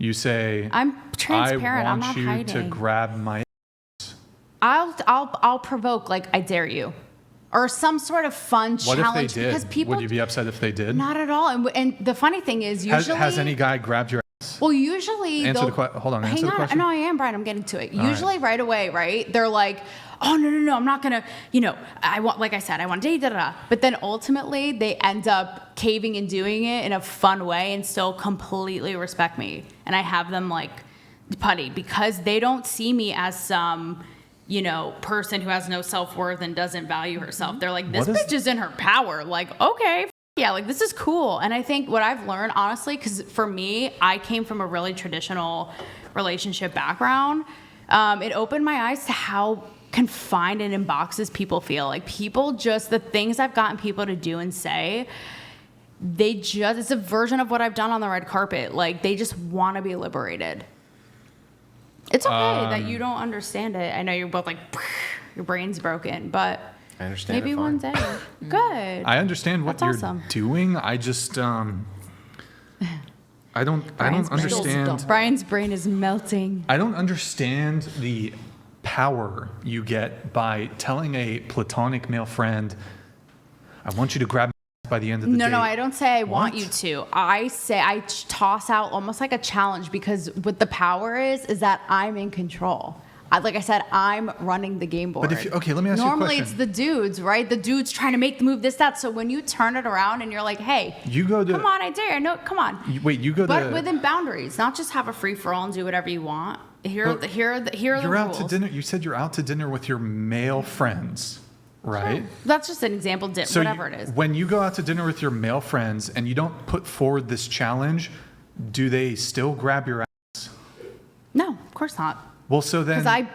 You say, I'm transparent. I'm not I want you to hiding. grab my ass. I'll provoke, like, I dare you. Or some sort of fun What challenge. if they did? Because people, Would you be upset if they did? Not at all. And the funny thing is, usually... Has any guy grabbed your ass? Well, usually... Hold on, answer the question. No, I am, Brian. I'm getting to it. All Usually right away, right? They're like, oh, no, I'm not going to, I want, like I said, I want to date, da-da-da. But then ultimately, they end up caving and doing it in a fun way and still completely respect me. And I have them, like, putty because they don't see me as some... person who has no self-worth and doesn't value herself. They're like, this bitch is in her power. Like, okay, yeah, like, this is cool. And I think what I've learned, honestly, because for me, I came from a really traditional relationship background. It opened my eyes to how confined and in boxes people feel. Like, people just, the things I've gotten people to do and say, it's a version of what I've done on the red carpet. Like, they just want to be liberated. It's okay that you don't understand it. I know you're both like, your brain's broken, but I understand maybe it fine. one day. Good. I understand what That's you're awesome. doing. I just, I don't understand. Brian's brain is melting. I don't understand the power you get by telling a platonic male friend, I want you to grab by the end of the day. No, I don't say I want What? you to. I say I toss out almost like a challenge because what the power is that I'm in control. Like I said, I'm running the game board. But okay, let me ask you a question. Normally it's the dudes, right? The dudes trying to make the move, this, that. So when you turn it around and you're like, hey, You go to- come on, I dare. No, come on. You go But to... within boundaries, not just have a free for all and do whatever you want. Here are the You're rules. out to dinner. You said you're out to dinner with your male friends, right? That's just an example, So whatever it is. When you go out to dinner with your male friends and you don't put forward this challenge, do they still grab your ass? No, of course not. Well, so then... Because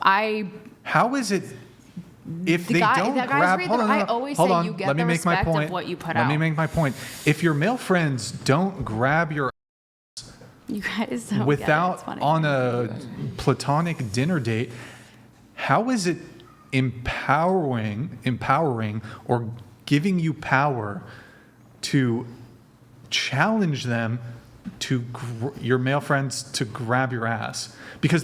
I How is it if The they guy- don't the guys grab... read Hold the- on, I hold on, always hold say on. you get Let me the make my respect of point. what you put Let me out. make my point. If your male friends don't grab your you guys don't without get it. It's funny. on a platonic dinner date, how is it empowering or giving you power to challenge them to your male friends to grab your ass? Because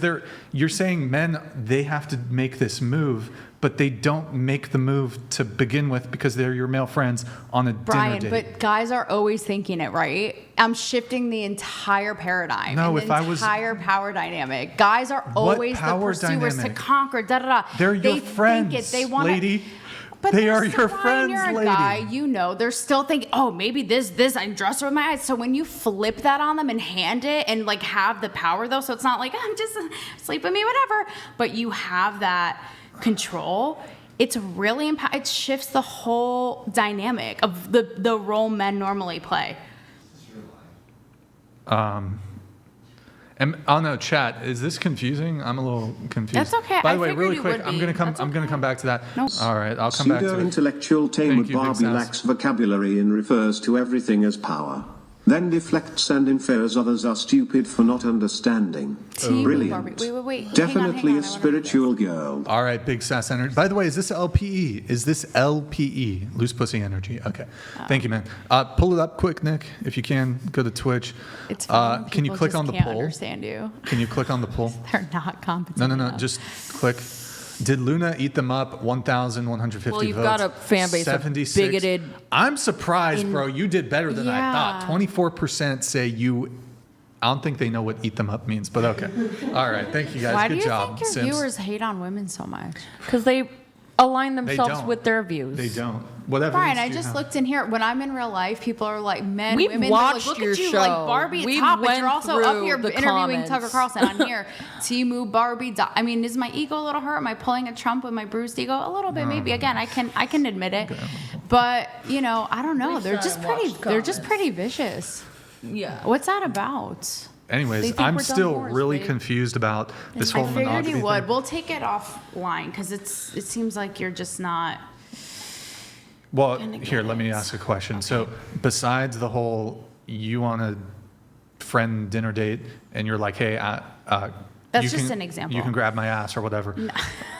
you're saying men, they have to make this move, but they don't make the move to begin with because they're your male friends on a Brian, dinner date. but guys are always thinking it, right? I'm shifting the entire paradigm. No, and if the I was- entire power dynamic. Guys are always the power pursuers dynamic? to conquer. Da da da. They're your They friends, think it. They want lady. But They they're are your still, friends, Brian, you're lady. a guy, they're still thinking, oh, maybe this, I dress her with my eyes. So when you flip that on them and hand it and like have the power though, so it's not like, I'm just sleep with me, whatever. But you have that control. It's really, it shifts the whole dynamic of the role men normally play. Chat, is this confusing? I'm a little confused. That's okay. By I the way, figured really you quick, would I'm be. gonna come. That's I'm gonna okay. come back to that. Nope. All right, I'll come back to it. Pseudo-intellectual tame Thank with you, Big Barbie Sass. lacks vocabulary and refers to everything as power. Then deflects and infers others are stupid for not understanding. Team Brilliant. Barbie. Wait. Definitely Hang on, a spiritual girl. All right, Big Sass Energy. By the way, is this LPE? Is this LPE? Loose Pussy Energy. Okay. Thank you, man. Pull it up quick, Nick, if you can. Go to Twitch. It's fine. Can you People click just on the can't poll? understand you. Can you click on the poll? They're not competent. No. enough. Just click. Did Luna eat them up? 1,150 Well, you've votes. got a fan base of 76. bigoted- I'm surprised, bro. You did better than I thought. Yeah. 24% say you. I don't think they know what eat them up means, but okay. All right. Thank you guys. Why Good do you job. think your Sims. viewers hate on women so much? Because they align They themselves don't. with their views. They don't. Whatever. Brian, I just looked in here. When I'm in real life, people are like, men, We've women. They're watched like, look your at you, show. like Barbie at We've top, but went you're also up through here the interviewing comments. Tucker Carlson. I'm here. Timu, Barbie. I mean, is my ego a little hurt? Am I pulling a Trump with my bruised ego? A little bit, maybe. Again, I can admit it. But I don't know. They're just pretty. They're just pretty vicious. Yeah. What's that about? They Anyways, think I'm we're dumb still whores, really babe. confused about this I whole figured monogamy you would. thing. We'll take it offline because it seems like you're just not. Well, Gonna here, get let me it. ask a question. So, besides the whole, you on a friend dinner date, and you're like, hey, That's just an example. You can grab my ass or whatever.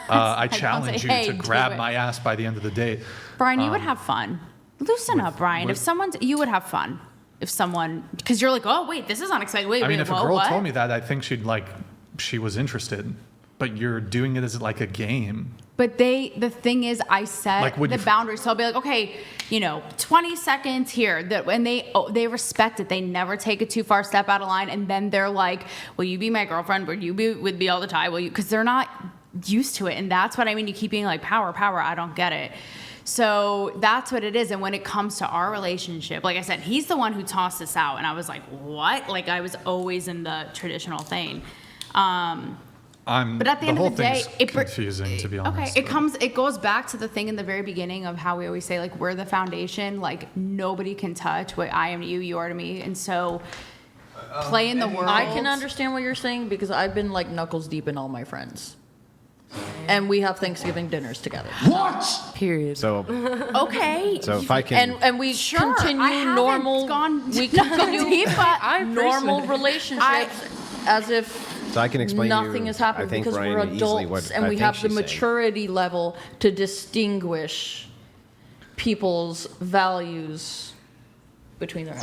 I don't challenge say, you "Hey, to do grab it." my ass by the end of the date. Brian, you would have fun. Loosen up, Brian. If you would have fun. if someone, because you're like, oh wait, this is unexpected. Wait, I mean, if a whoa, girl what? told me that, I think she was interested. But you're doing it as like a game. But the thing is, I set Like, would the you- boundaries. So I'll be like, okay, 20 seconds here. And they respect it. They never take a too far step out of line. And then they're like, will you be my girlfriend? Will you be with me all the time? Will you? Because they're not used to it. And that's what I mean. You keep being like, power. I don't get it. So that's what it is. And when it comes to our relationship, like I said, he's the one who tossed us out. And I was like, what? Like, I was always in the traditional thing. But at the end of the day, it's confusing, to be honest. Okay, it goes back to the thing in the very beginning of how we always say, like, we're the foundation. Like, nobody can touch what I am to you, you are to me. And so play in the world. I can understand what you're saying because I've been like knuckles deep in all my friends. And we have Thanksgiving dinners together. What? Period. So, Okay. so if I can, And we Sure, I continue haven't normal gone we knuckle continue deep, but I normal relationships as if so I can explain nothing you, is happening I think, because Brian, we're easily adults what and I we think have the she's saying. maturity level to distinguish people's values between their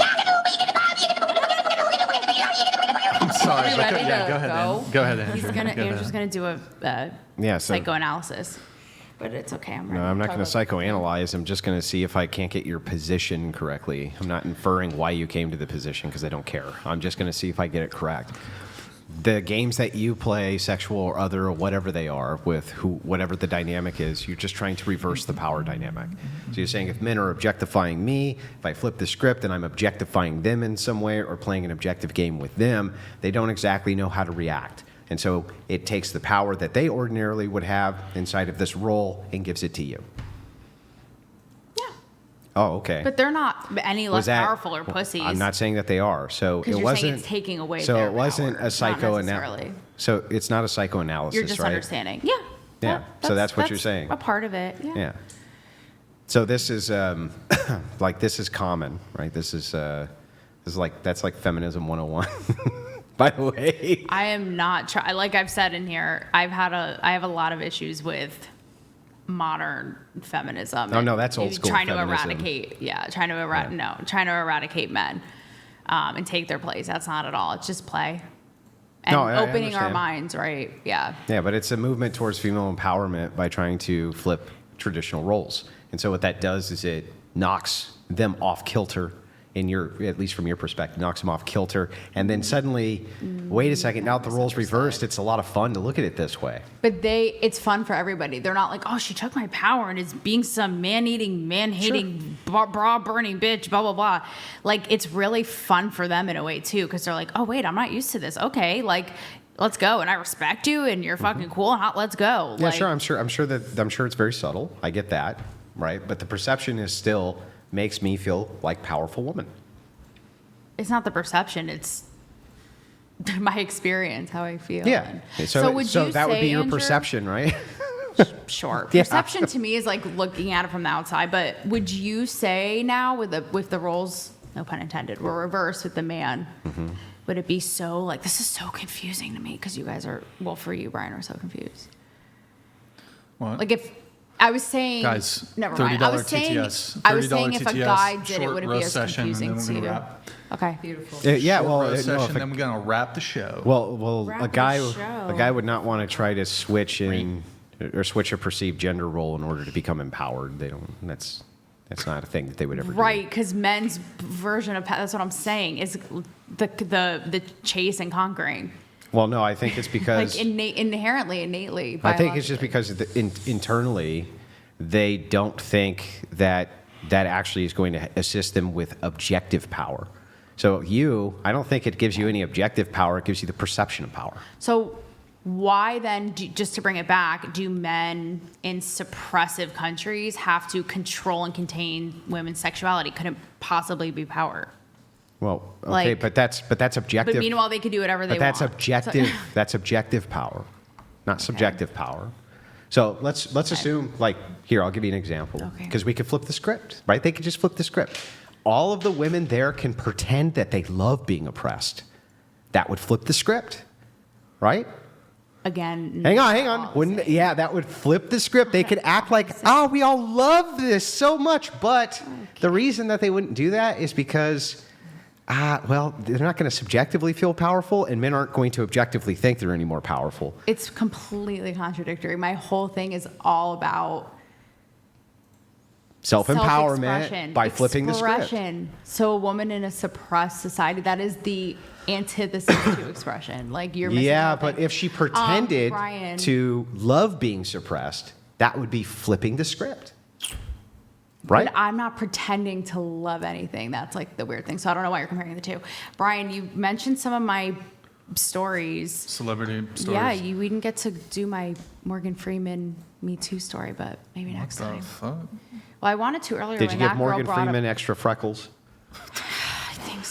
I'm sorry. Are we but ready yeah, to go ahead. go? Go ahead, Andrew. Andrew's gonna do a Yeah, so- psychoanalysis, but it's okay. I'm ready. No, I'm not going to psychoanalyze. I'm just going to see if I can't get your position correctly. I'm not inferring why you came to the position because I don't care. I'm just going to see if I get it correct. The games that you play, sexual or other, or whatever they are, with whatever the dynamic is, you're just trying to reverse the power dynamic. So you're saying if men are objectifying me, if I flip the script and I'm objectifying them in some way or playing an objective game with them, they don't exactly know how to react. And so it takes the power that they ordinarily would have inside of this role and gives it to you. Yeah, Oh, okay. but they're not any less Was that- powerful or pussies. I'm not saying that they are. So it Because you're wasn't. saying it's taking away So their it wasn't power, a not necessarily. psychoanalysis. So it's not a psychoanalysis, You're just right? understanding. Yeah. Yeah, so that's what you're saying. A part of it. Yeah. Yeah. So this is like this is common, right? This is like that's like feminism 101. By the way. I am not like I've said in here. I have a lot of issues with modern feminism. Oh, no, and that's old school trying to feminism. trying to eradicate men and take their place. That's not at all. It's just play and No, I opening our understand. minds, right? Yeah. Yeah, but it's a movement towards female empowerment by trying to flip traditional roles. And so what that does is it knocks them off kilter at least from your perspective, knocks them off kilter. And then suddenly, wait a second, now that the role's reversed, it's a lot of fun to look at it this way. But it's fun for everybody. They're not like, oh, she took my power and is being some man-eating, man-hating, bra-burning bitch, blah, blah, blah. Like, it's really fun for them in a way, too, because they're like, oh, wait, I'm not used to this. Okay, like, let's go. And I respect you, and you're fucking cool and hot. Let's go. Yeah, Like, sure. I'm sure it's very subtle. I get that, right? But the perception is still makes me feel like powerful woman. It's not the perception. It's my experience, how I feel. Yeah. And So would you that would say, be your Andrew- perception, right? Sure. Yeah. Perception to me is like looking at it from the outside. But would you say now with the roles, no pun intended, were reversed with the man, would it be so like, this is so confusing to me because you guys are, well, for you, Brian, are so confused. What? Like if I was saying, Guys, never $30 mind. I was saying, TTS. I was $30 saying if a TTS, guy did it, short would it be roast as session, and confusing then to we're you? gonna wrap. Okay. Beautiful. Yeah. Short Well, roast no, session, if then we're gonna wrap the show. well, Wrap a the guy show. would not want to try to switch a perceived gender role in order to become empowered. They don't. That's not a thing that they would ever do. Right, because men's version of that's what I'm saying is the chase and conquering, Well, no, I think it's because like innately. I think it's just biologically. because internally they don't think that actually is going to assist them with objective power. So I don't think it gives you any objective power. It gives you the perception of power. So why then, just to bring it back, do men in suppressive countries have to control and contain women's sexuality? Couldn't possibly be power. Well, okay, Like- but that's objective. But meanwhile, they could do whatever they But that's want. objective. That's objective power, not subjective power. So let's assume, like, here, I'll give you an example. Okay. Because we could flip the script, right? They could just flip the script. All of the women there can pretend that they love being oppressed. That would flip the script, right? Again. Hang on. Yeah, that would flip the script. They could act like, oh, we all love this so much. But the reason that they wouldn't do that is because Well, they're not going to subjectively feel powerful, and men aren't going to objectively think they're any more powerful. It's completely contradictory. My whole thing is all about Self-empowerment self-expression, by flipping the script. expression. So a woman in a suppressed society, that is the antithesis to expression. Like you're missing Yeah, the whole but thing. if she pretended Brian, to love being suppressed, that would be flipping the script. Right? But I'm not pretending to love anything. That's like the weird thing. So I don't know why you're comparing the two. Brian, you mentioned some of my stories. Celebrity stories. Yeah, we didn't get to do my Morgan Freeman Me Too story, but maybe What next the time. fuck? Well, I wanted to earlier. Did when you give that girl Morgan brought up- Freeman extra freckles?